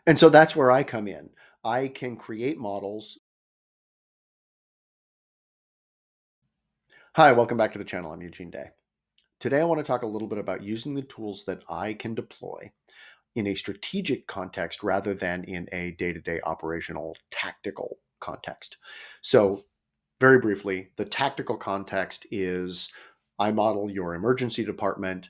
And so that's where I come in. I can create models. Hi, welcome back to the channel. I'm Eugene Day. Today, I want to talk a little bit about using the tools that I can deploy in a strategic context rather than in a day-to-day operational tactical context. So very briefly, the tactical context is I model your emergency department.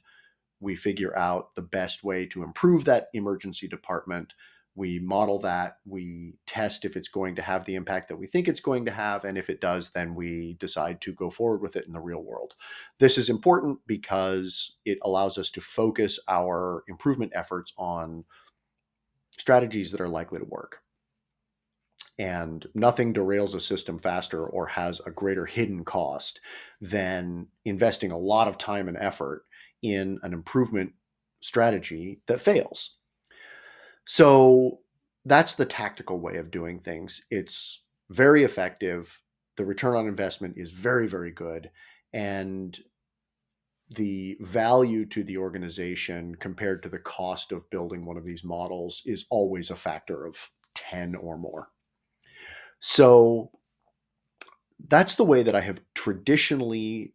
We figure out the best way to improve that emergency department. We model that, we test if it's going to have the impact that we think it's going to have, and if it does, then we decide to go forward with it in the real world. This is important because it allows us to focus our improvement efforts on strategies that are likely to work. And nothing derails a system faster or has a greater hidden cost than investing a lot of time and effort in an improvement strategy that fails. So that's the tactical way of doing things. It's very effective. The return on investment is very, very good. And the value to the organization compared to the cost of building one of these models is always a factor of 10 or more. So that's the way that I have traditionally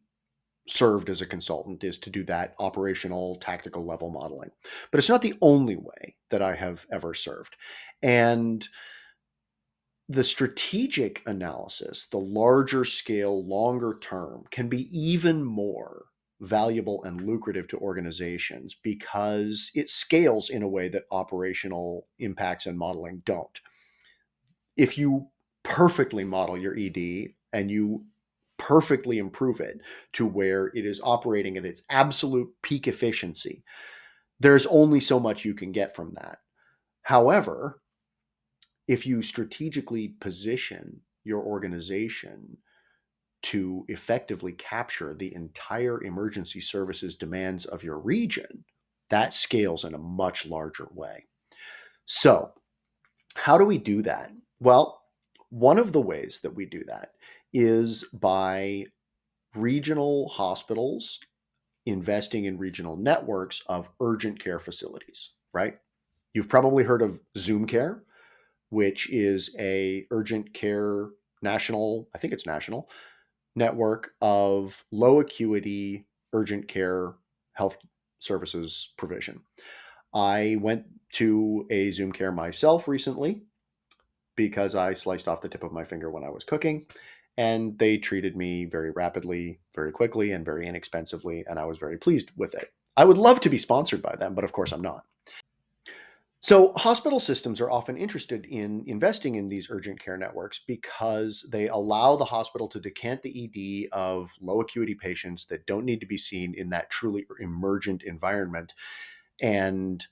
served as a consultant, is to do that operational tactical level modeling. But it's not the only way that I have ever served. And the strategic analysis, the larger scale, longer term, can be even more valuable and lucrative to organizations because it scales in a way that operational impacts and modeling don't. If you perfectly model your ED and you perfectly improve it to where it is operating at its absolute peak efficiency, there's only so much you can get from that. However, if you strategically position your organization to effectively capture the entire emergency services demands of your region, that scales in a much larger way. So, how do we do that? Well, one of the ways that we do that is by regional hospitals investing in regional networks of urgent care facilities, right? You've probably heard of Zoom Care, which is a urgent care national, I think it's national, network of low acuity urgent care health services provision. I went to a Zoom Care myself recently because I sliced off the tip of my finger when I was cooking. And they treated me very rapidly, very quickly, and very inexpensively. And I was very pleased with it. I would love to be sponsored by them, but of course I'm not. So, hospital systems are often interested in investing in these urgent care networks because they allow the hospital to decant the ED of low acuity patients that don't need to be seen in that truly emergent environment. And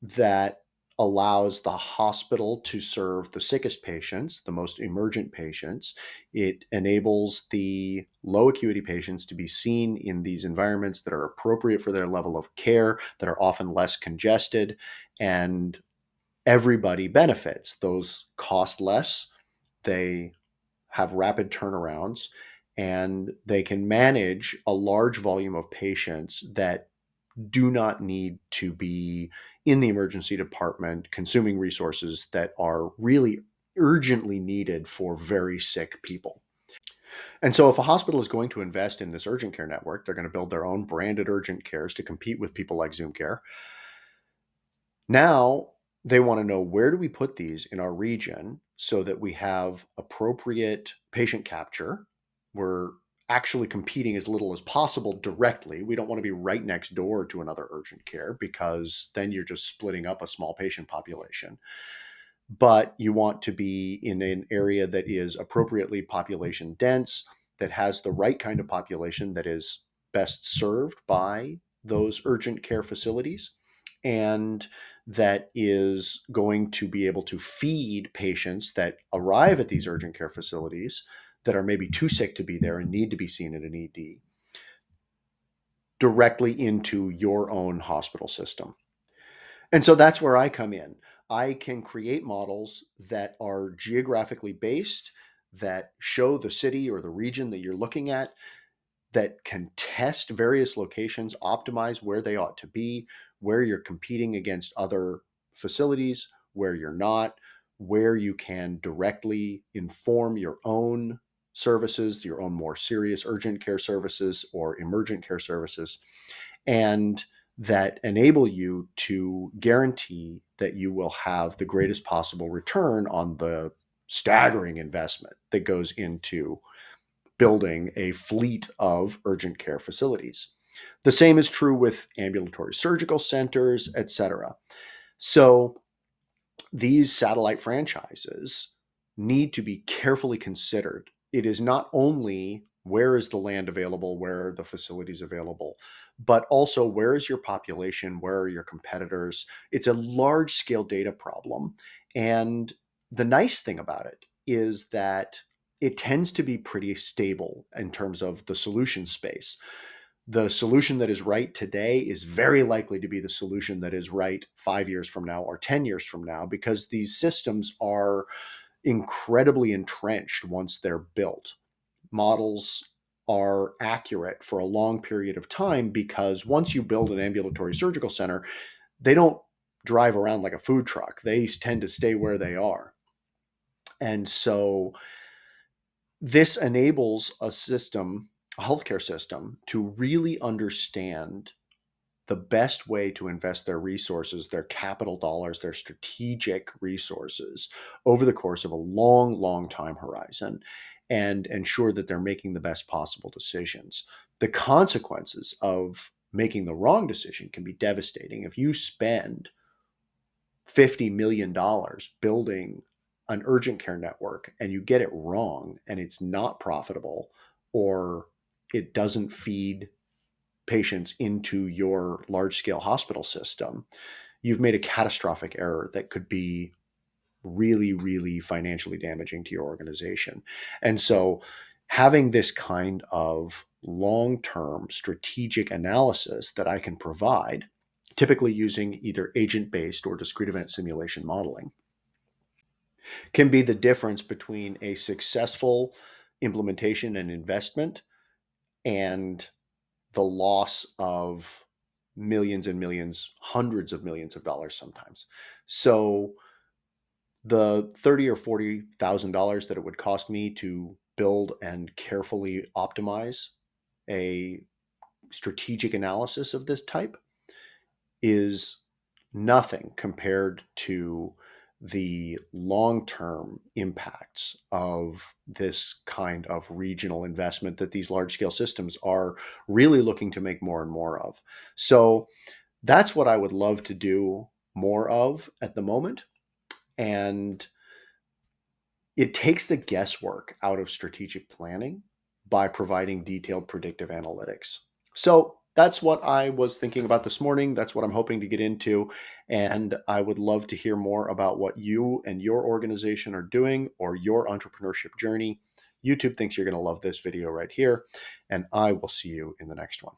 that allows the hospital to serve the sickest patients, the most emergent patients. It enables the low acuity patients to be seen in these environments that are appropriate for their level of care, that are often less congested, and everybody benefits. Those cost less, they have rapid turnarounds, and they can manage a large volume of patients that do not need to be in the emergency department consuming resources that are really urgently needed for very sick people. And so if a hospital is going to invest in this urgent care network, they're going to build their own branded urgent cares to compete with people like Zoom Care. Now they want to know, where do we put these in our region so that we have appropriate patient capture? We're actually competing as little as possible directly. We don't want to be right next door to another urgent care because then you're just splitting up a small patient population. But you want to be in an area that is appropriately population dense, that has the right kind of population that is best served by those urgent care facilities, and that is going to be able to feed patients that arrive at these urgent care facilities that are maybe too sick to be there and need to be seen in an ED directly into your own hospital system. And so that's where I come in. I can create models that are geographically based, that show the city or the region that you're looking at, that can test various locations, optimize where they ought to be, where you're competing against other facilities, where you're not, where you can directly inform your own services, your own more serious urgent care services or emergent care services, and that enable you to guarantee that you will have the greatest possible return on the staggering investment that goes into building a fleet of urgent care facilities. The same is true with ambulatory surgical centers, etc. So these satellite franchises need to be carefully considered. It is not only where is the land available, where are the facilities available, but also where is your population, where are your competitors. It's a large scale data problem. And the nice thing about it is that it tends to be pretty stable in terms of the solution space. The solution that is right today is very likely to be the solution that is right 5 years from now or 10 years from now, because these systems are incredibly entrenched once they're built. Models are accurate for a long period of time because once you build an ambulatory surgical center, they don't drive around like a food truck. They tend to stay where they are. And so this enables a system, a healthcare system, to really understand the best way to invest their resources, their capital dollars, their strategic resources over the course of a long, long time horizon, and ensure that they're making the best possible decisions. The consequences of making the wrong decision can be devastating. If you spend $50 million building an urgent care network and you get it wrong and it's not profitable, or it doesn't feed patients into your large scale hospital system, you've made a catastrophic error that could be really, really financially damaging to your organization. And so having this kind of long-term strategic analysis that I can provide, typically using either agent-based or discrete event simulation modeling, can be the difference between a successful implementation and investment and the loss of millions and millions, hundreds of millions of dollars sometimes. So the $30,000 or $40,000 that it would cost me to build and carefully optimize a strategic analysis of this type is nothing compared to the long-term impacts of this kind of regional investment that these large-scale systems are really looking to make more and more of. So that's what I would love to do more of at the moment. And it takes the guesswork out of strategic planning by providing detailed predictive analytics. So that's what I was thinking about this morning. That's what I'm hoping to get into. And I would love to hear more about what you and your organization are doing or your entrepreneurship journey. YouTube thinks you're going to love this video right here, and I will see you in the next one.